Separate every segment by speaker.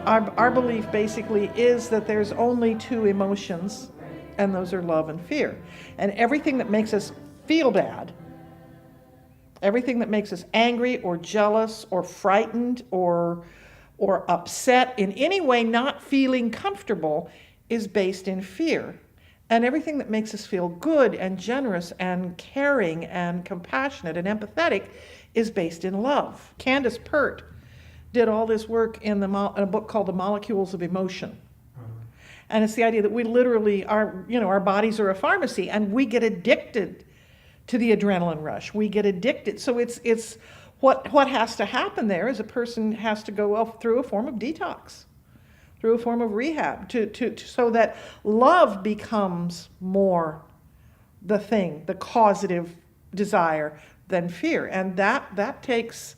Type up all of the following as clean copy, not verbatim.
Speaker 1: Our belief basically is that there's only two emotions, and those are love and fear. And everything that makes us feel bad, everything that makes us angry or jealous or frightened or upset, in any way not feeling comfortable, is based in fear. And everything that makes us feel good and generous and caring and compassionate and empathetic is based in love. Candace Pert did all this work in a book called The Molecules of Emotion. And it's the idea that we literally our bodies are a pharmacy, and we get addicted to the adrenaline rush. We get addicted. So it's what has to happen there is a person has to go through a form of detox, through a form of rehab, so that love becomes more the thing, the causative desire, than fear. And that takes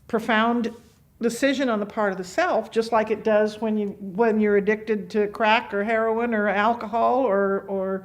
Speaker 1: profound decision on the part of the self, just like it does when you're addicted to crack or heroin or alcohol or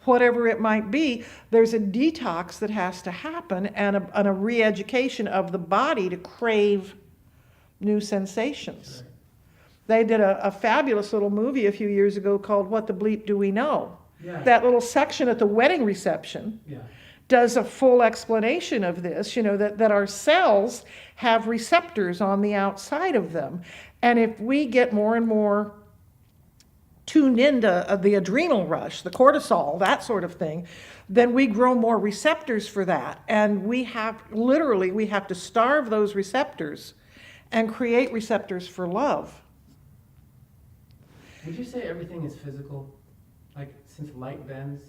Speaker 1: whatever it might be. There's a detox that has to happen, and a re-education of the body to crave new sensations. They did a fabulous little movie a few years ago called What the Bleep Do We Know?
Speaker 2: Yeah.
Speaker 1: That little section at the wedding reception does a full explanation of this, that our cells have receptors on the outside of them. And if we get more and more tuned into the adrenal rush, the cortisol, that sort of thing, then we grow more receptors for that. And we have to starve those receptors and create receptors for love.
Speaker 2: Would you say everything is physical? Like, since light bends,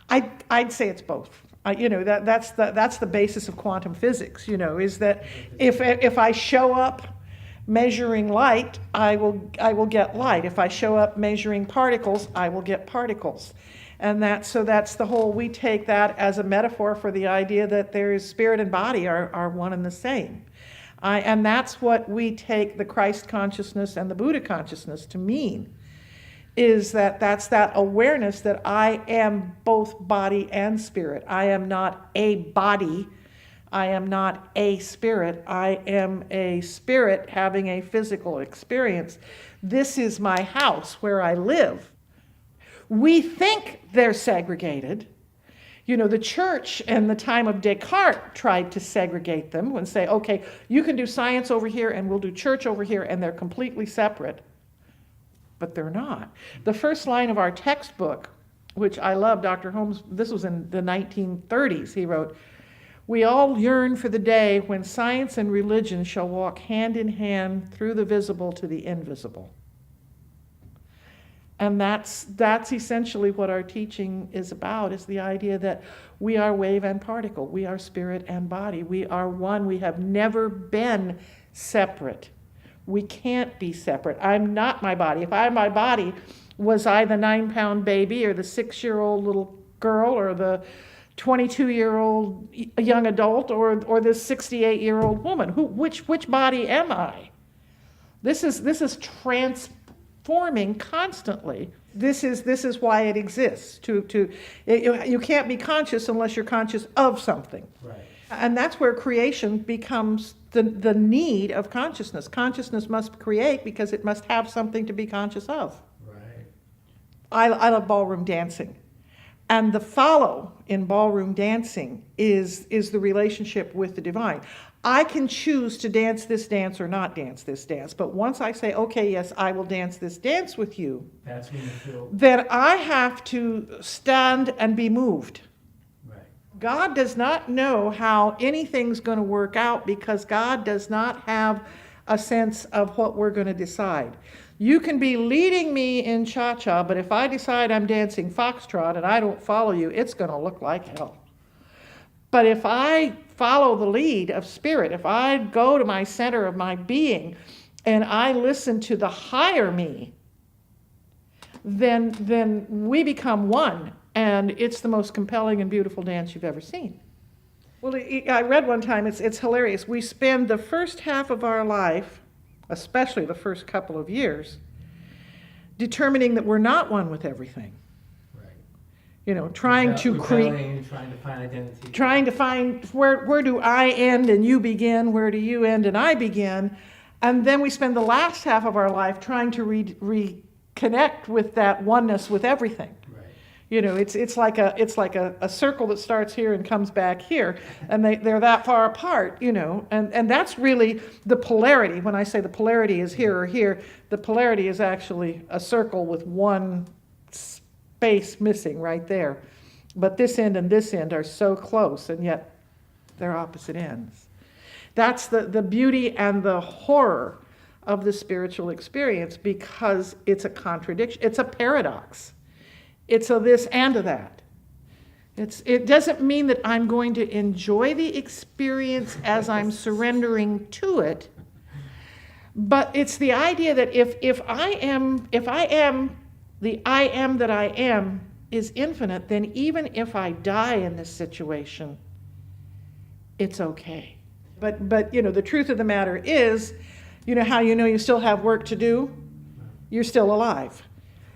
Speaker 1: I'd say it's both. That's the basis of quantum physics. Is that if I show up measuring light, I will get light. If I show up measuring particles, I will get particles. And that's the whole. We take that as a metaphor for the idea that there is spirit and body are one and the same. And that's what we take the Christ consciousness and the Buddha consciousness to mean. Is that's that awareness that I am both body and spirit. I am not a body. I am not a spirit. I am a spirit having a physical experience. This is my house where I live. We think they're segregated. The church in the time of Descartes tried to segregate them and say, okay, you can do science over here and we'll do church over here, and they're completely separate. But they're not. The first line of our textbook, which I love, Dr. Holmes, this was in the 1930s, he wrote, "We all yearn for the day when science and religion shall walk hand in hand through the visible to the invisible." And that's essentially what our teaching is about, is the idea that we are wave and particle. We are spirit and body. We are one. We have never been separate. We can't be separate. I'm not my body. If I'm my body, was I the 9-pound baby or the 6-year-old little girl or the 22-year-old young adult or this 68-year-old woman? Which body am I? This is transforming constantly. This is why it exists. You can't be conscious unless you're conscious of something.
Speaker 2: Right.
Speaker 1: And that's where creation becomes the need of consciousness. Consciousness must create because it must have something to be conscious of.
Speaker 2: Right.
Speaker 1: I love ballroom dancing. And the follow in ballroom dancing is the relationship with the divine. I can choose to dance this dance or not dance this dance. But once I say, okay, yes, I will dance this dance with you,
Speaker 2: That's when you feel.
Speaker 1: then I have to stand and be moved. God does not know how anything's going to work out because God does not have a sense of what we're going to decide. You can be leading me in cha-cha, but if I decide I'm dancing foxtrot and I don't follow you, it's going to look like hell. But if I follow the lead of spirit, if I go to my center of my being and I listen to the higher me, then we become one. And it's the most compelling and beautiful dance you've ever seen. Well, I read one time, it's hilarious. We spend the first half of our life, especially the first couple of years, determining that we're not one with everything.
Speaker 2: Right.
Speaker 1: Trying to create,
Speaker 2: trying to find identity.
Speaker 1: Trying to find where do I end and you begin, where do you end and I begin. And then we spend the last half of our life trying to reconnect with that oneness with everything.
Speaker 2: Right.
Speaker 1: You know, it's like a circle that starts here and comes back here, and they're that far apart, you know, and that's really the polarity. When I say the polarity is here or here, the polarity is actually a circle with one space missing right there. But this end and this end are so close, and yet they're opposite ends. That's the beauty and the horror of the spiritual experience, because it's a contradiction, it's a paradox. It's a this and a that. It doesn't mean that I'm going to enjoy the experience as I'm surrendering to it, but it's the idea that if I am the I am that I am is infinite, then even if I die in this situation, it's okay. But you know, the truth of the matter is, you know how you know you still have work to do? You're still alive.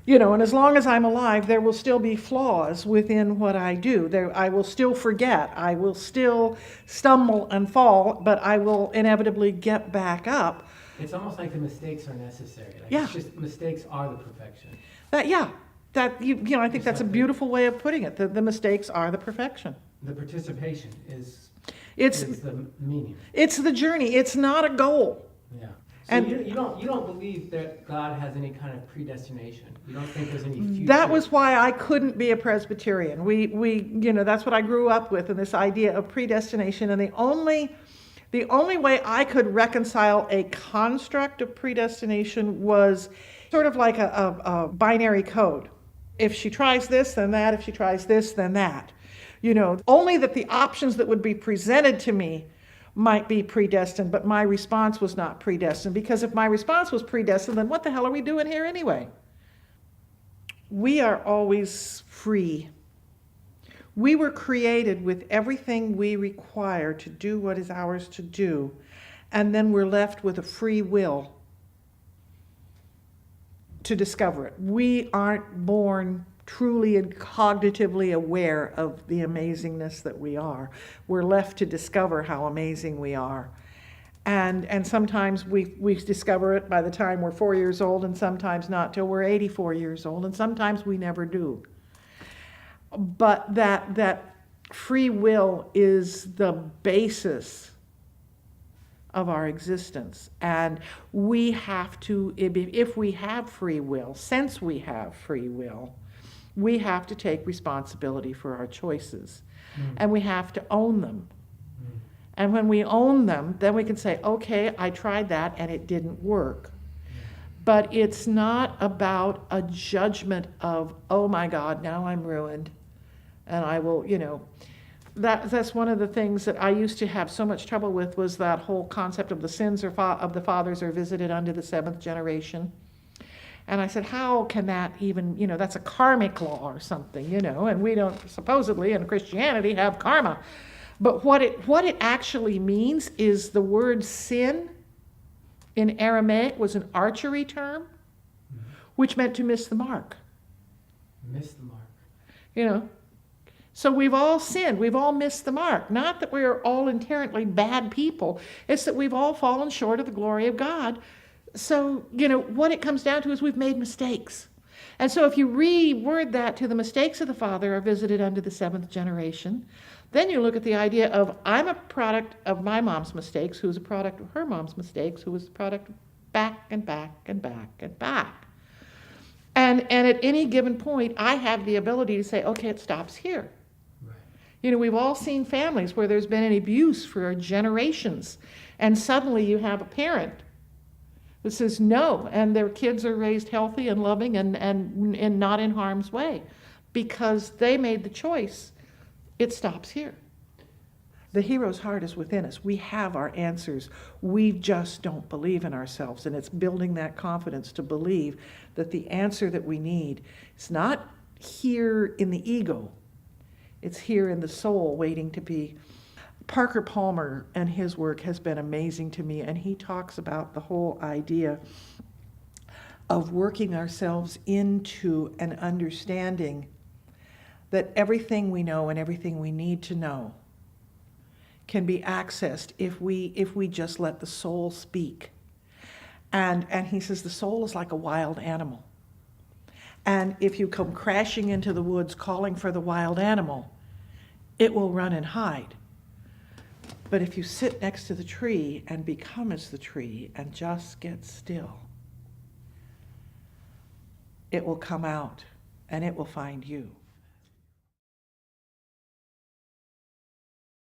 Speaker 1: You know, and as long as I'm alive, there will still be flaws within what I do. I will still forget. I will still stumble and fall, but I will inevitably get back up.
Speaker 2: It's almost like the mistakes are necessary. Like,
Speaker 1: Yeah.
Speaker 2: It's just mistakes are the perfection.
Speaker 1: You know, I think that's a beautiful way of putting it. The mistakes are the perfection.
Speaker 2: The participation is
Speaker 1: It's
Speaker 2: the meaning.
Speaker 1: it's the journey. It's not a goal.
Speaker 2: Yeah. So
Speaker 1: And-
Speaker 2: you don't believe that God has any kind of predestination. You don't think there's any future.
Speaker 1: That was why I couldn't be a Presbyterian. We you know, that's what I grew up with, and this idea of predestination. And the only way I could reconcile a construct of predestination was sort of like a binary code. If she tries this, then that. If she tries this, then that. You know, only that the options that would be presented to me might be predestined, but my response was not predestined. Because if my response was predestined, then what the hell are we doing here anyway? We are always free. We were created with everything we require to do what is ours to do, and then we're left with a free will to discover it. We aren't born truly and cognitively aware of the amazingness that we are. We're left to discover how amazing we are. And sometimes we discover it by the time we're 4 years old, and sometimes not till we're 84 years old, and sometimes we never do. But that free will is the basis of our existence. And we have to, if we have free will, since we have free will, we have to take responsibility for our choices. And we have to own them. And when we own them, then we can say, okay, I tried that and it didn't work. But it's not about a judgment of, oh my God, now I'm ruined. And I will, you know, that's one of the things that I used to have so much trouble with, was that whole concept of the sins of the fathers are visited unto the seventh generation. And I said, how can that even, you know, that's a karmic law or something, you know, and we don't supposedly in Christianity have karma. But what it actually means is the word sin in Aramaic was an archery term, which meant to miss the mark.
Speaker 2: Miss the mark.
Speaker 1: You know, so we've all sinned. We've all missed the mark. Not that we are all inherently bad people. It's that we've all fallen short of the glory of God. So, you know, what it comes down to is we've made mistakes. And so if you reword that to the mistakes of the father are visited unto the seventh generation, then you look at the idea of I'm a product of my mom's mistakes, who's a product of her mom's mistakes, who was a product of back and back and back and back. And at any given point, I have the ability to say, okay, it stops here.
Speaker 2: Right.
Speaker 1: You know, we've all seen families where there's been an abuse for generations, and suddenly you have a parent that says no, and their kids are raised healthy and loving and not in harm's way because they made the choice. It stops here. The hero's heart is within us. We have our answers. We just don't believe in ourselves, and it's building that confidence to believe that the answer that we need is not here in the ego. It's here in the soul waiting to be. Parker Palmer and his work has been amazing to me, and he talks about the whole idea of working ourselves into an understanding that everything we know and everything we need to know can be accessed if we just let the soul speak. And he says the soul is like a wild animal. And if you come crashing into the woods calling for the wild animal, it will run and hide. But if you sit next to the tree and become as the tree and just get still, it will come out and it will find you.